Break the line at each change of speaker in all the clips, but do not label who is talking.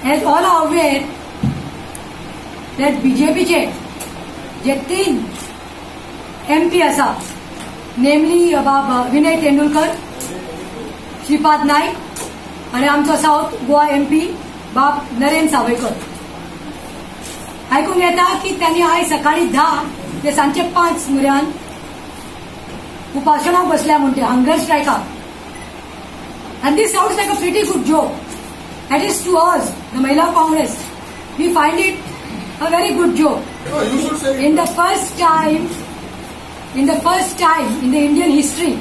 as all are aware that BJPचे जे 3 MP आसा, namely Vinay Tendulkar, Shripad Naik आणि आमचो साउथ गोवा MP बाब नरेंद्र सावयकर. आयकूंक येता की त्यांनी आज सकाळी 10 ते सांजे 5 मेरेन उपासनाक बसल्या म्हणते, hunger स्ट्रायकाक. And this sounds like a pretty good joke. That is to us, the Mahila Congress. We find it a very good joke.
No, you should say
in the first time in the Indian history,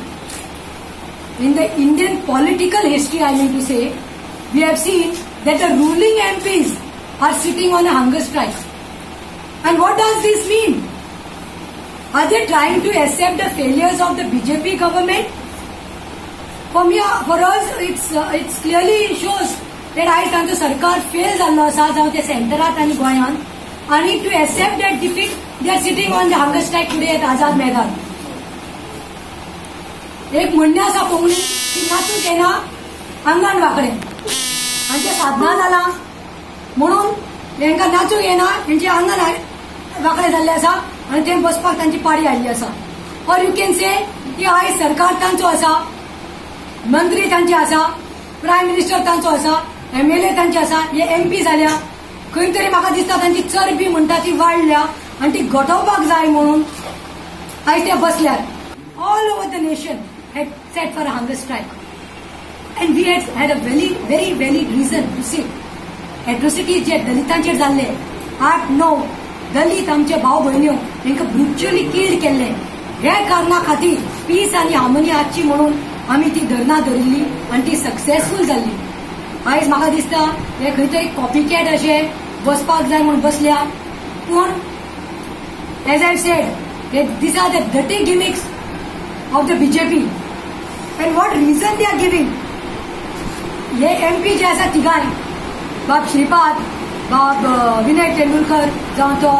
in the Indian political history, I mean to say, we have seen that the ruling MPs are sitting on a hunger strike. And what does this mean? Are they trying to accept the failures of the BJP government? For us, it's clearly shows that आज तांचो सरकार fail जाल्लो आसा, जावं ते सेंटरात आनी गोंयांत, आणि to accept that defeat, they are sitting on the hunger strike today at Azad Maidan. एक म्हणणें आसा कोंकणी की नाचूंक येना आंगण वांकडें, आनी ते साधना जाला म्हणून तांकां नाचूंक येना, तेंचे आंगण वांकडें जाल्लें आसा आनी थंय बसपाक तांची पाडी आयिल्ली आसा. और यू कॅन से की आज सरकार तांचो आसा, मंत्री तांचे आसा, प्रायम मिनिस्टर तांचो आसा, MLA तांचे आसा, हे MP जाल्या. खंय तरी म्हाका दिसता तांची चरबी म्हणटा ती वाडल्या आनी ती घटोवपाक जाय म्हणून आयज ते बसल्यात. All over the nation had set for a hunger strike and we had a very valid reason to say. Atrocities जे दलितांचेर जाल्ले, 8-9 दलित आमचे भाव भयण्यो तांकां ब्रुच्युअली किल्ड केल्ले, हे कारणा खातीर पीस आनी हार्मोनी आसची म्हणून आमी ती धरना धरिल्ली आनी ती सक्सेसफूल जाल्ली. आयज म्हाका दिसता हे खंय तरी कॉपी-कॅट अशे बसपाक जाय म्हणून बसल्या. पूण as I said, these are the dirty gimmicks of the BJP. And what reason they are giving. हे MP जे आसा तिगाय, बाब श्रीपाद, बाब विनय तेंडुलकर, जावं तो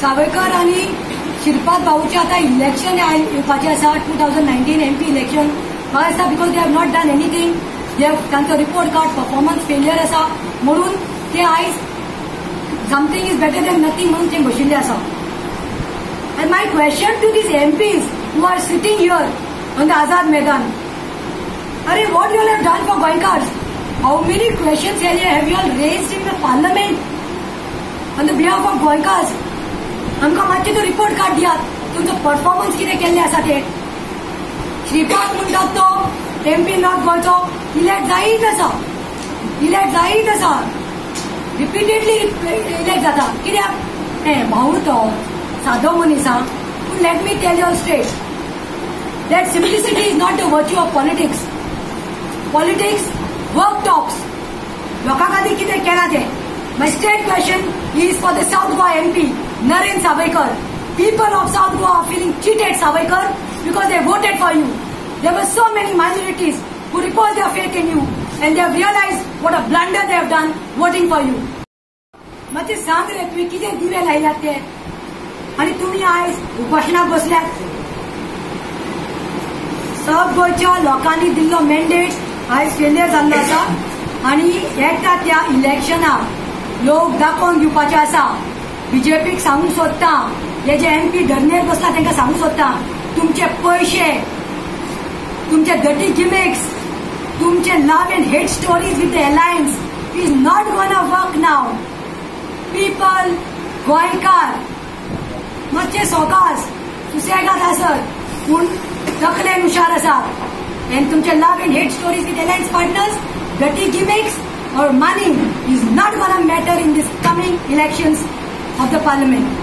सावयकर आनी श्रीपाद भाऊचे आता इलेक्शन येवपाचे आसा, 2019 MP इलेक्शन. म्हाका दिसता because they have not done anything, तांचो रिपोर्ट कार्ड परफॉर्मन्स फेलियर आसा म्हणून ते आयज something is better than nothing म्हणून ते बशिल्ले आसा. And my question to these MPs who are sitting here on the Azad Maidan, अरे what you have done for Goenkars? How many questions have you all raised in the parliament on the behalf of Goenkars? आमकां मातशें तो report card दियात, तुमचो performance कितें केल्लें आसा ते. श्रीपाद म्हणटात तो MP नॉट गोंयचो इलेक्ट जायत आसा, रिपिटेडली इलेक्ट जाता. कित्याक भाऊ तो सादो मनीस आहा. पूण let me tell you straight that simplicity is not the virtue of politics. Politics work talks, लोकां खातीर कितें केलां तें. My straight question is for the South Goa MP, Narendra Sawaykar. People of South Goa are feeling cheated, Sawaykar, because they voted for you. There were so many minorities who reposed their faith in you and they have realized what a blunder they have done voting for you. मातशें सांग रे, तुवें कितें दिवे लायल्यात ते आनी तुमी आयज उपोशणाक बसल्यात. साउथ गोंयच्या लोकांनी दिल्लो मॅन्डेट आयज फेलियर जाल्लो आसा आनी येता त्या इलेक्शनाक लोक दाखोवन दिवपाचे आसा. BJPक सांगूंक सोदता, हे जे MP धरनेर बसला तांकां सांगूंक सोदता, तुमचे पयशे, तुमचे डर्टी गिमिक्स, तुमचे love and hate stories with the alliance is not gonna work now. People, गोंयकार मातशे सोकास सुसेगाद आसत पूण तकलेन हुशार आसात. एंड तुमचे love and hate stories with alliance partners, dirty gimmicks or money is not going to matter in this coming elections of the parliament.